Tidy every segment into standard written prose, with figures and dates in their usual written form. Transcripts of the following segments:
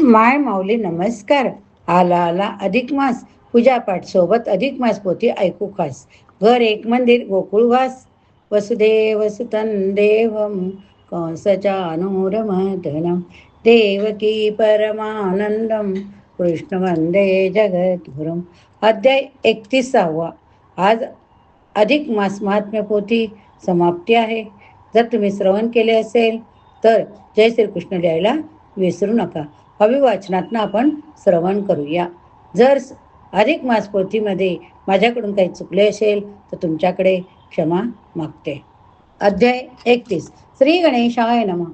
माय माऊली नमस्कार. आला आला अधिक मास, पूजापाठ सोबत अधिक मास पोथी ऐकू खास. घर एक मंदिर गोकुळवास, वसुदेव सुतं देवम कंसचानूरमर्दनम देवकी परमानंदम कृष्ण वंदे जगद्गुरुम. अध्याय 31. आज अधिक मास महात्म्य पोथी समाप्ती आहे. जर तुम्ही श्रवण केले असेल तर जय श्रीकृष्ण लिहायला विसरू नका. अभिवाचनातनं आपण श्रवण करूया. जर अधिक मास पोथीमध्ये माझ्याकडून काही चुकले असेल तर तुमच्याकडे क्षमा मागते. अध्याय 31. श्री गणेशाय नमः.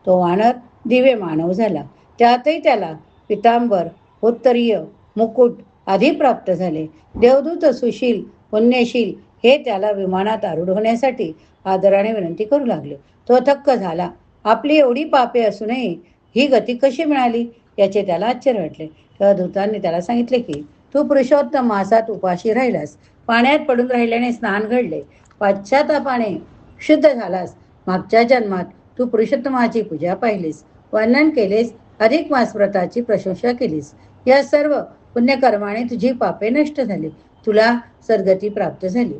तो वानर दिव्य मानव झाला. त्यातही त्याला पितांबर, उत्तरीय, मुकुट आधी प्राप्त झाले. देवदूत सुशील, पुण्यशील हे त्याला विमानात आरूढ होण्यासाठी आदराने विनंती करू लागले. तो थक्क झाला. आपली एवढी पापे असूनही ही गती कशी मिळाली याचे त्याला आश्चर्य वाटले. तेव्हा दूतांनी त्याला सांगितले की तू पुरुषोत्तम मासात उपाशी राहिलास, पाण्यात पडून राहिल्याने स्नान घडले, पश्चातापाने शुद्ध झालास, मागच्या जन्मात तू पुरुषोत्तमाची पूजा पाहिलीस, वर्णन केलेस, अधिक मास व्रताची प्रशंसा केलीस, या सर्व पुण्यकर्माने तुझी पापे नष्ट झाली, तुला सद्गती प्राप्त झाली.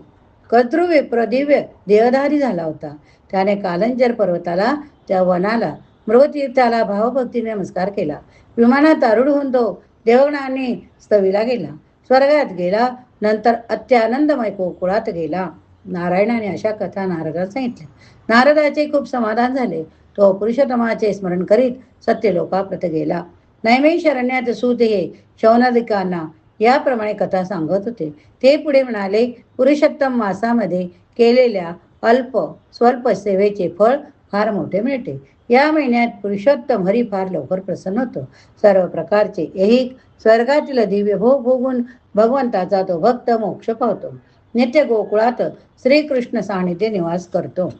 कर्तृविप्र दिव्य देहधारी झाला होता. त्याने कालंजर पर्वताला, त्या वनाला, मृगतीर्थाला भावभक्तीने नमस्कार केला. विमानात आरूढ होऊन तो देवगणांनी स्तविला गेला, स्वर्गात गेला, नंतर अत्यानंदमय गोकुळात गेला. नारायणाने अशा कथा नारदाला सांगितल्या. नारदाचे खूप समाधान झाले. तो पुरुषोत्तमाचे स्मरण करीत सत्यलोकाप्रत गेला. नैमिषारण्यात सूत हे शौनदिकांना याप्रमाणे कथा सांगत होते. ते पुढे म्हणाले, पुरुषोत्तम मासामध्ये केलेल्या अल्प स्वल्प सेवेचे फळ फार मोठे मिळते. या महिन्यात पुरुषोत्तम हरी फार लवकर प्रसन्न होतो. सर्व प्रकारचे ऐहिक स्वर्गातील दिव्य भोग भोगून भगवंताचा तो भक्त मोक्ष पावतो. नित्य गोकुळात श्रीकृष्ण सानिध्य निवास करतो.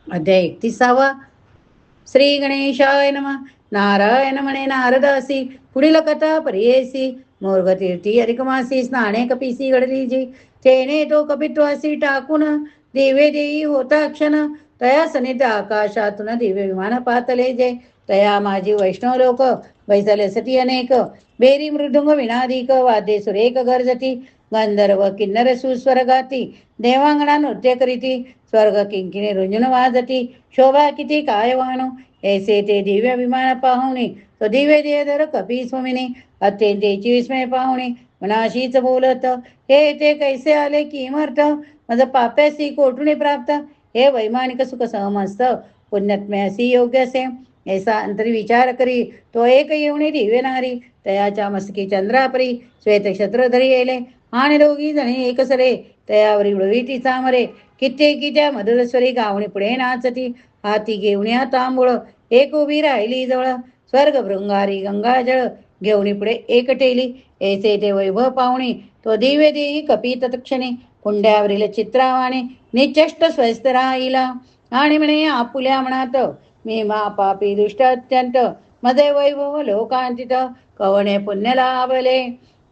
अध्याय 31. श्री गणेशाय नमः. नारायण म्हणे नारदासी, पुढील कथा परियेसी. मोर्गतीर्थी अधिकमासी स्नाने कपिसी घडली जी, तेने तो कपित्वासी टाकून दिवे देई होता क्षण, तया सनिध आकाशातून दिव्य विमान पातले जे, तया माझी वैष्णव लोक बैसले सती अनेक, बेरी मृदुंग विनाधिक वाद्ये सुरेख गर्जती, गंधर्व किन्नर सुस्वर गाती, देवांगणा नृत्य करीती, स्वर्ग किंकिणी रुंजन वाजती, शोभा किती काय वाणू, ऐसे ते दिव्य विमान पाहुणे, तो दिव्य देहधर कपी स्वामिनी, अत्यंतेची विस्मय पाहुणे, मनाशीच बोलत, हे ते कैसे आले की मर्त, माझं पाप्यासी कोठुनी प्राप्त, हे वैमानिक सुख सहमस्त, पुण्यात्म्यासी योग्य असे, ऐसा अंतरी विचार करी, तो एक येऊनी दिव्य नारी, तयाच्या मस्तकी चंद्रापरी, श्वेत क्षत्रधरी येले, आणि दोघी जणी एकसरे, तयावरी उडवी ती चामरे, कित्येकी त्या मधुरस्वरी गावणी पुढे नाचती, हाती घेऊन तांबूळ, एक उभी राहिली जवळ, स्वर्ग भृंगारी गंगाजळ, घेऊनी पुढे एक टेली, ऐसे ते वैभव पाहुणे, तो दिव्य देही कपी तत्क्षणी, कुंड्यावरील चित्रावाने, निचष्ट स्वस्थ राहिला, आणि म्हणे आपुल्या मनात, मी मा पापी दुष्ट अत्यंत, मध्ये वैभव लोकांतित, कवणे पुण्य लाभले,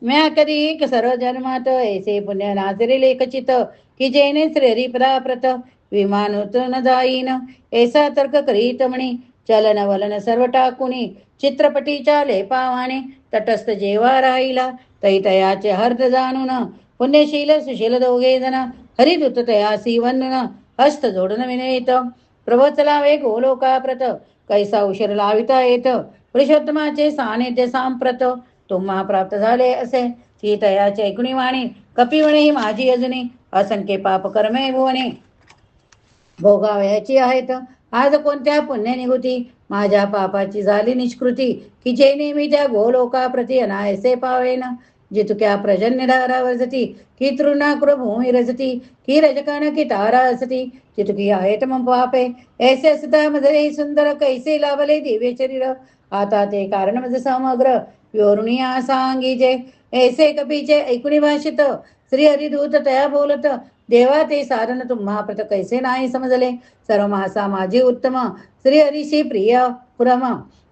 म्या कधी सर्व जन्मात, ऐसे पुण्य नाचरे लेखचित, की जेने श्रेरी पदाप्रत, विमान उतरून जाईन, ऐसा तर्क करीत म्हणी, चलन वलन सर्व टाकुनी, चित्रपटीच्या लेपावाने, तटस्थ जेवा राहिला, तयाचे हर्द जाणून, पुण्यशील सुशील दोघे जण, हरिदूत तयासी वंदन, हस्त जोडून विनयित, प्रवचलावे गोलोकाप्रत, कैसा उशीर लाविता येत, पुरुषोत्तमाचे सानिध्य सांप्रत, तुम्हा प्राप्त झाले असे, ती तयाचे ऐकुणी वाणी, कपिवणे ही माझी अजूनी, असंख्य पाप कर्मे भुवने भोगावयाची आहेत, आज कोणत्या पुण्य निघुती, माझ्या पापाची झाली निष्कृती, की जे नेहमी त्या गोलोकाप्रती अनायसे पावेन, जितक्या प्रजन्यधारा वर्जती, की तृणाकृ भूमी रजती, की रजकन की तारा असती, जितकी आहेत मग पापे, ऐसे असता मजरे सुंदर, कैसे लाभले दिव्य शरीर, आता ते कारण मज समग्र, विवरुनिया सांगीजे, ऐसे कपीचे ऐकुणी भाषित, श्री हरिदूत तया बोलत, देवा ते साधन तुम्हा प्रत कैसे नाही समजले, सर्व मासा माझी उत्तम, श्री हरीशी प्रिय पुरम,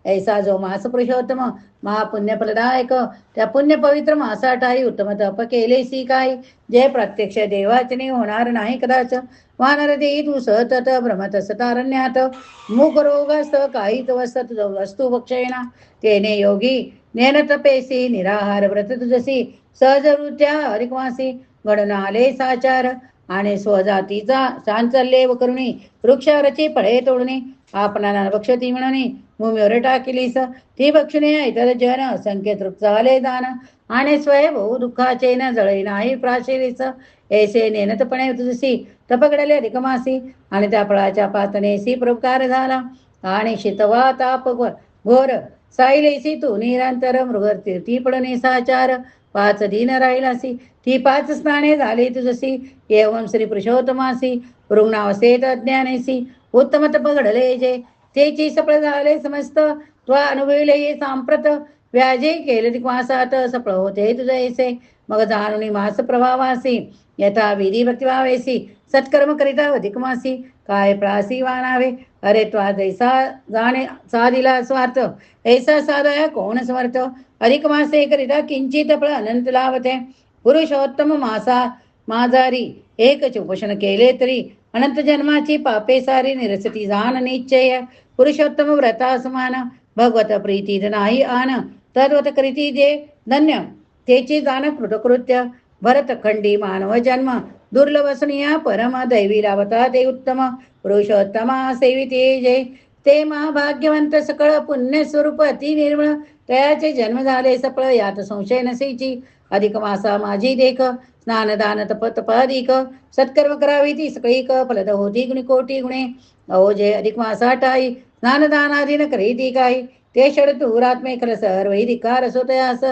ऐसा जो मास पुरुषोत्तम महापुण्य फलदायक त्या पुण्य पवित्र मासाठाई उत्तम तप केलेसी काय जे प्रत्यक्ष देवाचने होणार नाही कदाच वानर देई तू सतत भ्रमत सतारण्यात मुख रोगस्त काही वसत वस्तू भक्षेना तेने योगी नेन तपेसी निराहार व्रत तुझसी सहजवृत्त्या हरिकवासी घडून आले साचार आणि स्वजातीचा चांचल्य व करुणी वृक्षावरची फळे तोडणे आपणाला बक्षती म्हणणे भूमीवर टाकिलीस ती बक्षणे इतर जन असंख्य तृप्त झाले दान आणि स्वय बहु दुःखाचे न जळे नाही प्राशिरीस ऐसे नेनतपणे तुझसी तपकडले रिकमासी आणि त्या फळाच्या पातणेसी प्रकार झाला आणि शितवा ताप घोर साईलेसी तू निरंतर मृग ती पडणे साचार 5 दिन राहिलासी ती 5 स्नाने झाली तुझसी एवं श्री पुरुषोत्तमासी रुग्णावस्थेत अज्ञानेसी उत्तम तप घडले जे तेची सफळ झाले समस्त त्वा अनुभविले हे सांप्रत व्याजे केले दिक्वासात सफळ होते तुझे ऐसे मग जाणून मास प्रभावासी यथा विधी भक्तिभावेसी सत्कर्म करिता अधिक मासी काय प्रासी वानावे अरे त्वा जैसा जाणे साधिला स्वार्थ ऐसा साधया कोण समर्थ अधिक मासे करिता किंचित फळ अनंत लाभते पुरुषोत्तम मासा माझारी एकच उपोषण केले तरी अनंत जन्माची पापे सारी निरसती जाण निश्चय पुरुषोत्तम व्रता समान भगवत प्रीती नाही आन तद्वत करीती जे धन्य तेची जाण कृतकृत्य भरत खंडी मानव जन्म दुर्लभसनीय परम दैवी लाभता ते उत्तम पुरुषोत्तमा सेविते जे ते महाभाग्यवंत सकळ पुण्य स्वरूप अति निर्मळ तयाचे जन्म झाले सफळ यात संशय नसेची अधिक मासा माझी देख स्नान दान तप तपाधिक सत्कर्म करावी ती सकळीक फलद होती गुणी कोटी गुणे अहो जे अधिक मासा टाई स्नान दानाधीन करीती काही ते षड तुरात्मे खल सर्व धिकार असोतयास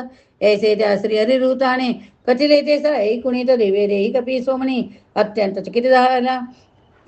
ऐसे त्या श्री हरिऋताने कथिले ते सळई कुणीत दिव्य देही कपी सोमनी अत्यंत चकित झाला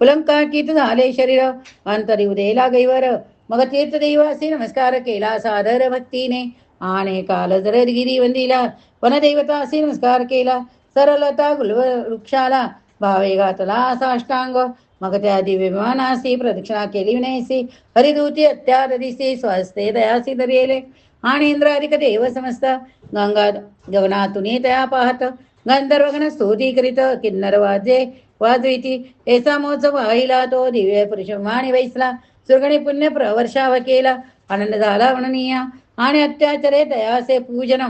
पुलंकाकित झाले शरीर अंतरी उदेला गैवर मग तीर्थदेवासी नमस्कार केला सादर भक्तीने आणि काल जरदगिरी वंदिला वनदेवतासी नमस्कार केला सरलता गुलव वृक्षाला भावे घातला साष्टांग मग त्या दिव्य विमानासी प्रदक्षिणा केली विनयसी हरिदूती अत्यादीसी स्वस्ते दयासी दरियेले आणि इंद्राधिक देव समस्त गंगा गगनातुनी तया पाहत गंधर्वगण स्तुती करीत किन्नर वाजे वाजविती ऐसा महोत्सव वाहिला तो दिव्य पुरुषमाणी वैसला सुरगणी पुण्य प्रवर्षाव केला आनंद झाला वर्णनीय आणि अत्याचारे दयाचे पूजन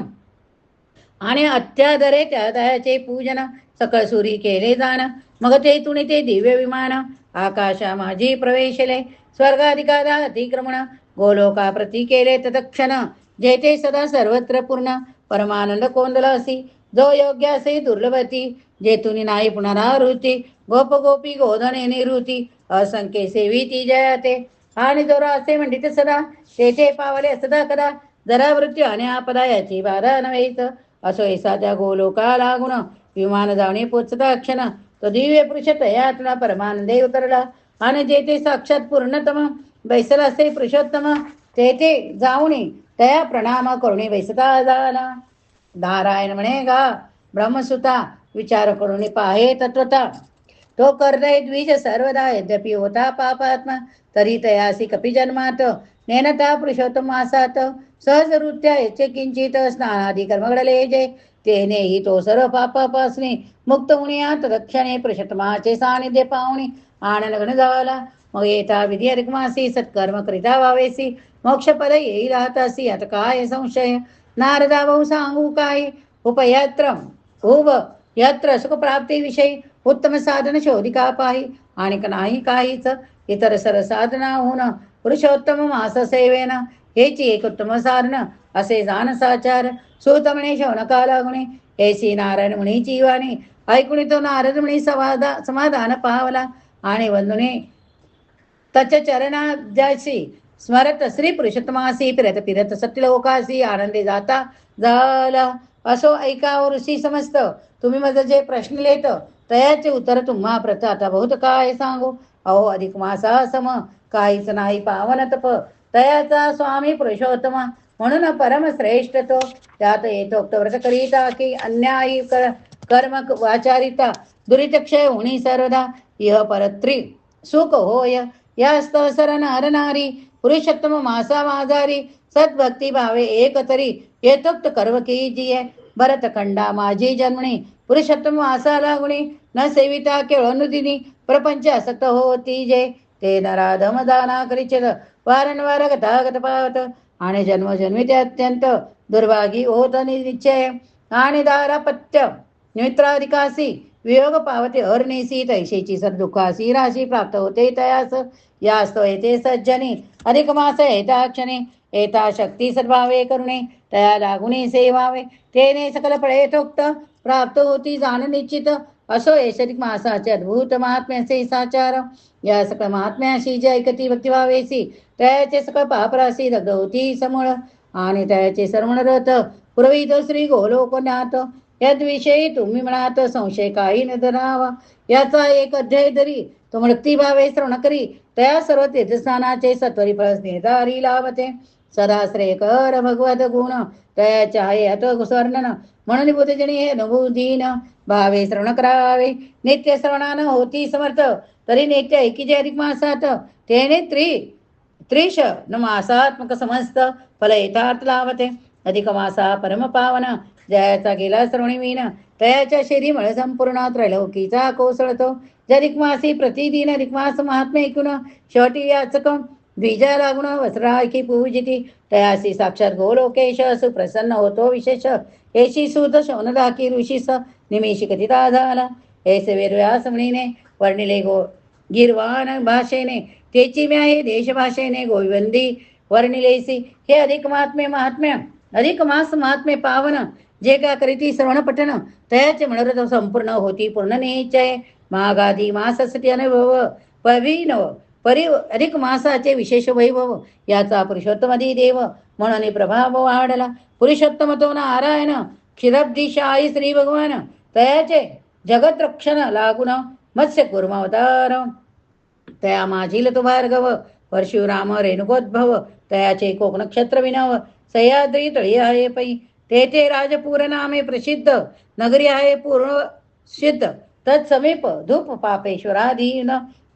आणि अत्यादरे त्या दयाचे पूजन सकळ सुरी केले जाण मग तेथून ते दिव्य विमान आकाशा माझी प्रवेशले स्वर्गाधिकारा अतिक्रमण गोलोका प्रती केले तत्क्षण जेथे सदा सर्वत्र पूर्ण परमानंद कोंदल असी जो योग्य असे दुर्लभती जेथून नाही पुनरावृत्ती गोप गोपी गोधने निवृत्ती असंख्य सेविती जयाते आणि जोरा असे म्हणते सदा तेथे पावले सदा कदा जरा मृत्यू आणि आपदा याची बाधा नव्हेच असो एसाद्या गोलोका लागून विमान जावणे पोचता क्षण तो दिव्य पुरुष तयातला परमानंदे उतरला आणि जेथे साक्षात पूर्णतम बैसला असे पुरुषोत्तम तेथे जाऊन तया प्रणाम करुणी बैसता झाला नारायण म्हणे गा ब्रह्मसुता विचार करून पाहे तत्वता तो करदय द्विज सर्वदा यद्यपि होता पापात्मा तरी तयासी कपी जन्मात नेनता पुरुषोत्तम मासात सहजवृत्त्या याचे किंचित स्नानादी कर्म घडले जे तेनेही तो सर्व पापापासने मुक्त होणे तदक्षणे पुरुषोत्तमाचे सानिध्य पाहुणे आनंद झाला मग येता विधी अधिकमासी सत्कर्म करिता व्हावेसी मोक्षपद येईल राहतासी आता काय संशय नारदा भाऊ सांगू काय उपयात्र उभ यत्र सुखप्राप्ती विषयी उत्तम साधन शोधिका पाही आणि नाही काहीच इतर सर साधना होऊन पुरुषोत्तम मास सेवेन हेची एक उत्तम साधन असे जाण साचार सुतमणे शौनका लागणे ऐसी नारायण मुनीची वाणी ऐकुणी तो नारद मुनी समाधान पावला आणि वंदुने तच चरणाद्यासी स्मरत श्री पुरुषोत्तमासी फिरत फिरत सत्यलोकासी आनंदी जाता झाला असो ऐका ऋषी समस्त तुम्ही माझं जे प्रश्न लिहित तयाचे उत्तर तुम्हा प्रत आता बहुत काय सांगू अहो अधिक मासा सम काहीच नाही पावन तप तयाचा स्वामी पुरुषोत्तम म्हणून परमश्रेष्ठ तो त्यात येतोक्त व्रत करिता की अन्यायी कर्म वाचारिता दुरितक्षय होणी सर्वदा इह परत्री सुख होय यास्तव सर नर नारी पुरुषोत्तम मासा माझारी सद्भक्ती भावे एक तरी येतोक्त कर्व कीजिये भरत खंडा माझी जन्मणी पुरुषोत्तम मासा लागुणी न सेविता केळनुदिनी प्रपंच असत होती जे ते नराधम दाना करीचित वारंवार गतागत पावत आणि जन्मजन्मी ते अत्यंत दुर्भागी होत निश्चय आणि दारापत्य निमित्राधिकासी वियोग पावते अरनेसी तैशेची सद्दुःखासी राशी प्राप्त होते तयास यास्तो येते सज्जनी अधिक मास येता क्षणी येता शक्ती सद्भावे करुणे तया लागुनी सेवावे तेने सकल फळेतोक्त प्राप्त होती जाण निश्चित असो ऐश्वरिक मासाचे अद्भुत महात्म्याचे साचार या सकळ महात्म्याशी जे ऐकती भक्तिभावेसी त्याचे सकळ पापराशी दग्ध होती समूळ आणि त्याचे सर्वणरथ पुरवित श्री गोलोकनाथ याद्विषयी तुम्ही म्हणात संशय काही न धरावा याचा एक अध्याय धरी तो मृत्यूभावे श्रवण करी त्या सर्व तीर्थस्थानाचे सत्वरी फळ निर्धारी लाभते सदा श्रेय कर भगवत गुण त्याच्या हयात वर्णन म्हणून बुद्धजनी हे अनुभूदीन भावे श्रवण करावे नित्य श्रवणान होती समर्थ तरी नित्य ऐकीचे अधिक मासात तेने त्रिश न मासात्मक समस्त फल यथार्थ लाभते अधिक मासा परम पावन जयाचा गेला श्रवणी मीन तयाच्या शेरी मळ संपूर्ण त्रैलोकीचा कोसळतो जधिक मासी प्रतिदिन अधिक मास महात्म्य ऐकून शेवटी याचक द्विजा लागून वस्त्राखी पूजिती तयासी साक्षात गोलोकेश सुप्रसन्न होतो विशेष येशी सुत शौनदाकी ऋषीस निमिषी कथिता झाला ऐसे वेदव्यास मुनीने वर्णिले गिरवाण भाषेने तेची म्या हे देशभाषेने गोविंदी वर्णिलेसी हे अधिक महात्म्य अधिक मास महात्म्य पावन जे का करीती श्रवण पठन तयाचे मनोरथ संपूर्ण होती पूर्ण निश्चय मागादी माससाठी अनुभव पविनव परि अधिक मासाचे विशेष वैभव याचा पुरुषोत्तमदी देव म्हणून प्रभाव वाढला पुरुषोत्तम तो नारायण क्षीरब्दिशाई श्री भगवान तयाचे जगत रक्षण लागून मत्स्य कुर्मावतार तया माझील तो भार्गव परशुराम रेणुकोद्भव तयाचे कोक नक्षत्र विनव सह्याद्री तळी आहे पै तेथे राजपूर नामे प्रसिद्ध नगरी आहे पूर्ण सिद्ध तत्समीप धूप पापेश्वराधीन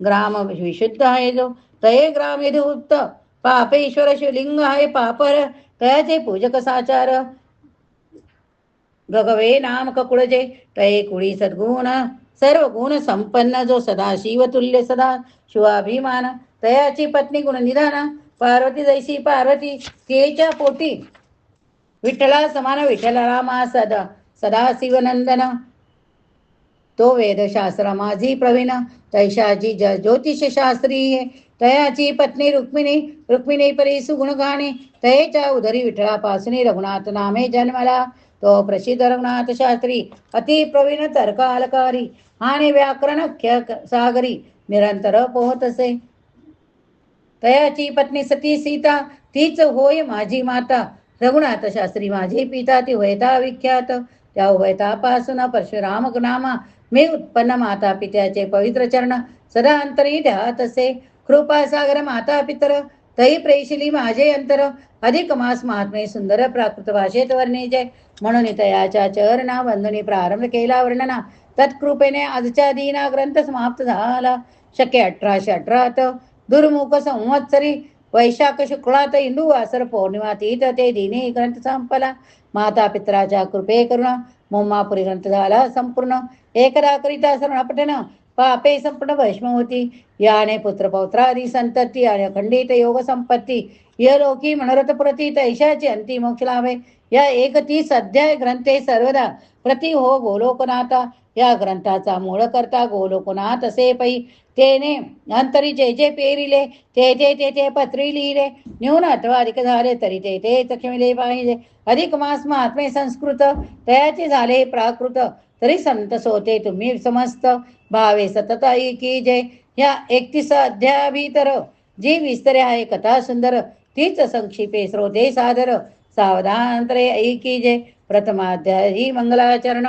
ग्राम विशुद्ध आहे जो तये ग्राम यधुक्त पापेश्वर शिवलिंग आहे पापर तयाचे पूजक साचार भगवे नाम ककुळजे तये कुळी सद्गुण सर्व गुण संपन्न जो सदा शिव तुल्य सदा शिवाभिमान तयाची पत्नी गुणनिधान पार्वती जैसी पार्वती तिच्या पोटी विठ्ठला समान विठ्ठल रामा सदा शिवनंदन तो वेदशास्त्र माझी प्रवीण तैशाची ज्योतिष शास्त्री तयाची पत्नी रुक्मिणी परी सुगुण गाणे तयेच्या उदरी विठ्ठलापासून रघुनाथ नामे जन्मला तो प्रसिद्ध रघुनाथ शास्त्री अति प्रवीण तर्कालकारी आणि व्याकरण सागरी निरंतर पोहत असे तयाची पत्नी सती सीता तीच होय माझी माता रघुनाथ शास्त्री माझे पिता ती वैता विख्यात त्या वैतापासून परशुराम नामा मी उत्पन्न माता पित्याचे पवित्र चरण सदा अंतरी ध्यात असे कृपा सागर माता पितर तही प्रेशिली माझे अंतर अधिक मास महात्मे सुंदर प्राकृत भाषेत वर्णिजे म्हणून तयाच्या चरणा वंदनी प्रारंभ केला वर्णना तत्कृपेने आजच्या दीना ग्रंथ समाप्त झाला शके 1818 दुर्मुख संवत्सरी वैशाख शुक्लात इंदू वासर पौर्णिमा तीत ते दिनी ग्रंथ संपला माता पित्राच्या कृपे करुण मोमापुरी ग्रंथ झाला संपूर्ण एकदा करिता श्रवण पठन पापे संपूर्ण भस्म होती याने पुत्र पौत्रादी संतती आणि अखंडित योग संपत्ती यलोकी मनोरथ प्रती तैशाची अंती मोक्ष लाभे या 31 अध्याय ग्रंथे सर्वदा प्रति हो गोलोकनाथा या ग्रंथाचा मूळ करता गोलोकनाथ असे पै तेने अंतरी जे जे पेरिले ते पत्री लिहिले न्यून अथवा अधिक झाले तरी ते चक्षमिले पाहिजे अधिक मास महात्मे संस्कृत तयाचे झाले प्राकृत तरी संत सोते तुम्ही समस्त भावे सतत ऐकी जे या 31 अध्यायाभीतर जी विस्तरे आहे कथा सुंदर तीच संक्षिपे श्रोते सादर सावधान तरे ऐकी जे प्रथमाध्याय ही मंगलाचरण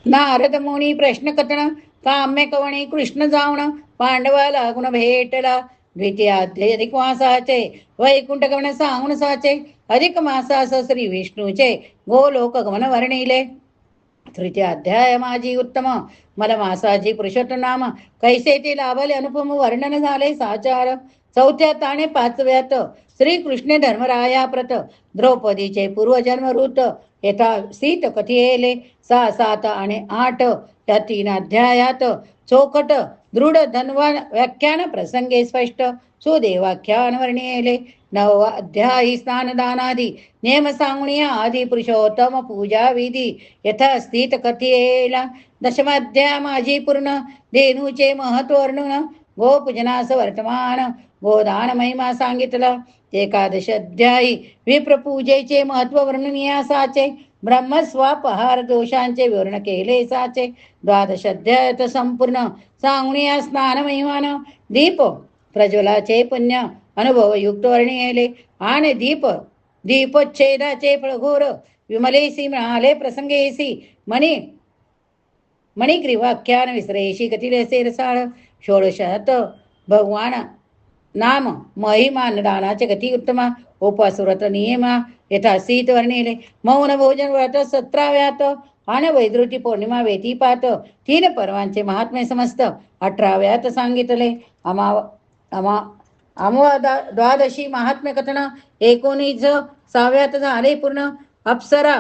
नारद मुनी प्रश्न कथन काम्य कवणी कृष्ण जावण पांडवा लागून भेटला द्वितीयाध्याय अधिक मासाचे वैकुंठ गमन सांगून साचे अधिक मासास श्री विष्णूचे गोलोक गमन वर्णिले तृतीय अध्याय माझी उत्तम मला मासाची पुरुषोत्तम नाम कैसे ते लाभले अनुपम वर्णन झाले साचार चौथ्यात आणि पाचव्यात श्रीकृष्णे धर्मराया प्रत द्रौपदीचे पूर्वजन्मऋत यथा सीत कथियेले 6, 7 आणि 8 या 3 अध्यायात चोखट दृढ धनवान व्याख्यान प्रसंगे स्पष्ट सुदेवाख्यान वर्णियेले 9 अध्यायी स्नानदानादी नेम सांगणिया आदी पुरुषोत्तम पूजा विधी यथा स्थित कथियेला 10 माझी पूर्ण धेनूचे महत्व वर्णन गोपूजनास वर्तमान गोदान महिमा सांगितला 11 अध्यायी विप्रपूजेचे महत्व वर्णनीयासाचे ब्रह्मस्वापहार दोषांचे विवरण केले साचे 12 अध्यायात संपूर्ण सांगणिया स्नान महिमान दीप प्रज्वलाचे पुण्य अनुभवयुक्त वर्णिले आणि दीपच्छेदाचे फळघोर विमलेसी मिळाले प्रसंगेसी मणिग्रीवाख्यान विसरेशी कथिलेसे रसाळ 16 भगवान नाम महिमा दानाचे गती उत्तमा उपवास व्रत नियमा यथा सीत वर्णिले मौन भोजन व्रत 17व्यात आणि वैद्रुती पौर्णिमा व्यतिपात 3 पर्वांचे महात्म्य समस्त 18व्यात सांगितले द्वादशी महात्म्य कथन 19व्यात झाले पूर्ण अप्सरा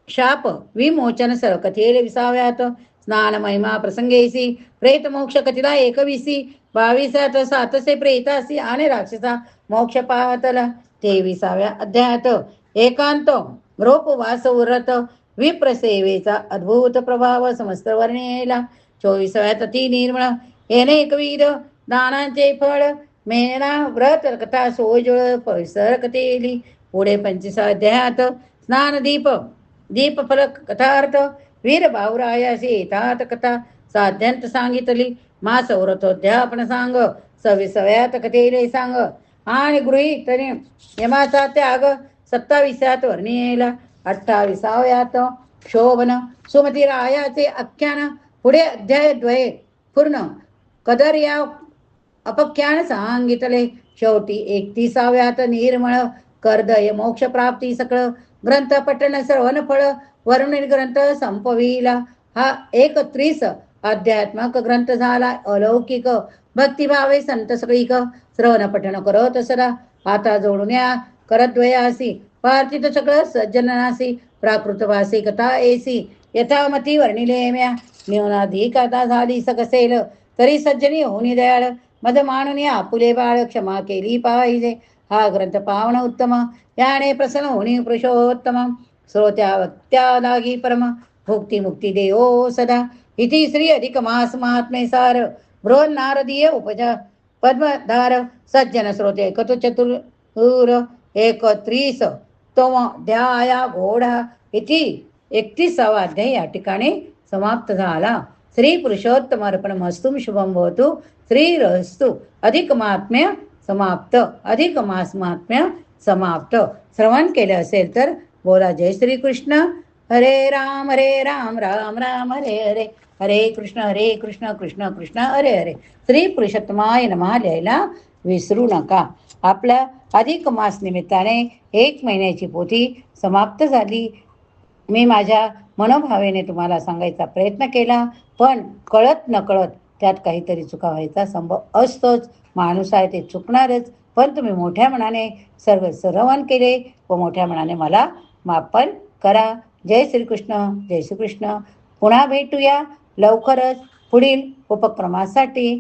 शाप विमोचन सर्व कथेले 20व्यात स्नान महिमा प्रसंगेसी प्रेत मोक्ष कथिला 21 22 सातसे प्रेतासी आणि राक्षसा मोक्ष पाहतला 23व्या अध्यायात एकांत रोपवास व्रत विप्रसेवेचा अद्भुत प्रभाव समस्त वर्णिला 24व्यात ती निर्मळ येणे एकविध दानांचे फळ मेणा व्रत कथा सोजळ परिसर कथेली पुढे 25 अध्यायात स्नान दीप फलक कथार्थ वीर बाहुरायासी येतात कथा साध्यांत सांगितली मास व्रतोद्यापन सांग 26व्यात कथेले सांग आणि गृहीत यमाचा त्याग 27व्यात वर्णिला 28व्यात शोभन सुमती रायाचे आख्यान पुढे अध्याय द्वये पूर्ण कदर या अपख्यान सांगितले शेवटी 31व्यात निर्मळ कर्दय मोक्ष प्राप्ती सकळ ग्रंथ पठण श्रवण फळ वर्णित ग्रंथ संपविला हा 31 अध्यात्मक ग्रंथ झाला अलौकिक भक्तिभावे संत सगळीक श्रवण पठण करत सदा आता जोडून या करद्वयासी पार्थित सकळ सज्जनासी प्राकृतवासी कथा एसी यथामती वर्णिले म्या न्यूनाधिक आता झाली सकसेल तरी सज्जनी होनी दयाळ मद मानून आपुले बाळ क्षमा केली पाहिजे हा ग्रंथ पावन उत्तम याने प्रसन्न होणी पुरुषोत्तम श्रोत्या वक्त्या लागी परम भुक्ती मुक्ती देओ सदा इति श्री अधिक मास महात्मे सार बृहन नारदीय उपजा पद्मधार सज्जन श्रोते कतु चतुर 31 तम ध्याया घोडा इति 31वा अध्याय या ठिकाणी समाप्त झाला श्री पुरुषोत्तम अर्पणमस्तु शुभम भवतु श्री रहस्तु अधिक महात्म्य समाप्त अधिक मास महात्म्य समाप्त श्रवण केले असेल तर बोला जय श्री कृष्ण हरे राम राम राम हरे हरे हरे कृष्ण कृष्ण कृष्ण हरे हरे श्री पुरुषोत्तमाय नमः लिहायला विसरू नका आपल्या अधिक मास निमित्ताने 1 महिन्याची पोथी समाप्त झाली मी माझ्या मनोभावेने तुम्हाला सांगायचा प्रयत्न केला पण कळत नकळत त्यात काहीतरी चुका व्हायचा संभव असतोच माणूस आहे ते चुकणारच पण तुम्ही मोठ्या मनाने सर्व श्रवण केले व मोठ्या मनाने मला माफन करा जय श्रीकृष्ण पुन्हा भेटूया लवकरच पुढील उपक्रमासाठी